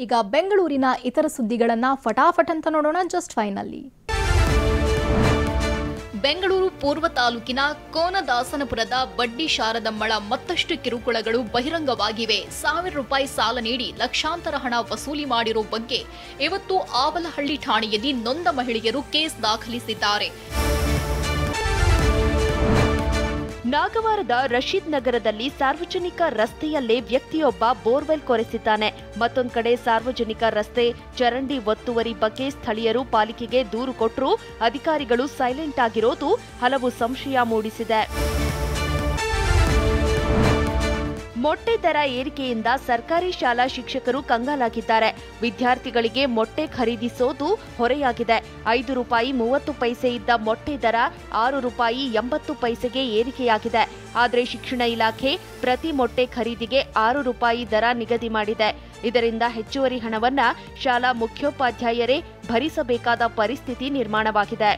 ಈಗ ಬೆಂಗಳೂರಿನ ಇತರ ಸುದ್ದಿಗಳನ್ನ ಫಟಾಫಟ್ ಅಂತ ನೋಡೋಣ ಜಸ್ಟ್ ಫೈನಲ್ಲಿ. ಬೆಂಗಳೂರು ಪೂರ್ವ ತಾಲೂಕಿನ ಕೋನದಾಸನಪುರದ ಬಡ್ಡಿ ಶಾರದಮ್ಮಳ ಮತ್ತಷ್ಟು ಕಿರುಕುಳಗಳು ಬಹಿರಂಗವಾಗಿವೆ. ₹1,000 ಸಾಲ ನೀಡಿ ಲಕ್ಷಾಂತರ ಹಣ ವಸೂಲಿ ಮಾಡಿರೋ ಬಗ್ಗೆ ಇವತ್ತು ಆವಲಹಳ್ಳಿ ಠಾಣೆಯಲ್ಲಿ ನೊಂದ ಮಹಿಳೆಯರು ಕೇಸ್ ದಾಖಲಿಸಿದ್ದಾರೆ. ನಾಗವಾರದ ರಶೀದ್ ನಗರದಲ್ಲಿ ಸಾರ್ವಜನಿಕ ರಸ್ತೆಯಲ್ಲೇ ವ್ಯಕ್ತಿಯೊಬ್ಬ ಬೋರ್ವೆಲ್ ಕೊರೆಸಿದ್ದಾನೆ. ಮತ್ತೊಂದು ಕಡೆ ಸಾರ್ವಜನಿಕ ರಸ್ತೆ ಚರಂಡಿ ಒತ್ತುವರಿ ಬಗ್ಗೆ ಸ್ಥಳೀಯರು ಪಾಲಿಕೆಗೆ ದೂರು ಕೊಟ್ಟರೂ ಅಧಿಕಾರಿಗಳು ಸೈಲೆಂಟ್ ಆಗಿರೋದು ಹಲವು ಸಂಶಯ ಮೂಡಿಸಿದೆ. ಮೊಟ್ಟೆ ದರ ಏರಿಕೆಯಿಂದ ಸರ್ಕಾರಿ ಶಾಲಾ ಶಿಕ್ಷಕರು ಕಂಗಾಲಾಗಿದ್ದಾರೆ. ವಿದ್ಯಾರ್ಥಿಗಳಿಗೆ ಮೊಟ್ಟೆ ಖರೀದಿಸೋದು ಹೊರೆಯಾಗಿದೆ. ₹5.30 ಇದ್ದ ಮೊಟ್ಟೆ ದರ ₹6.80 ಏರಿಕೆಯಾಗಿದೆ. ಆದರೆ ಶಿಕ್ಷಣ ಇಲಾಖೆ ಪ್ರತಿ ಮೊಟ್ಟೆ ಖರೀದಿಗೆ ₹6 ದರ ನಿಗದಿ ಮಾಡಿದೆ. ಇದರಿಂದ ಹೆಚ್ಚುವರಿ ಹಣವನ್ನ ಶಾಲಾ ಮುಖ್ಯೋಪಾಧ್ಯಾಯರೇ ಭರಿಸಬೇಕಾದ ಪರಿಸ್ಥಿತಿ ನಿರ್ಮಾಣವಾಗಿದೆ.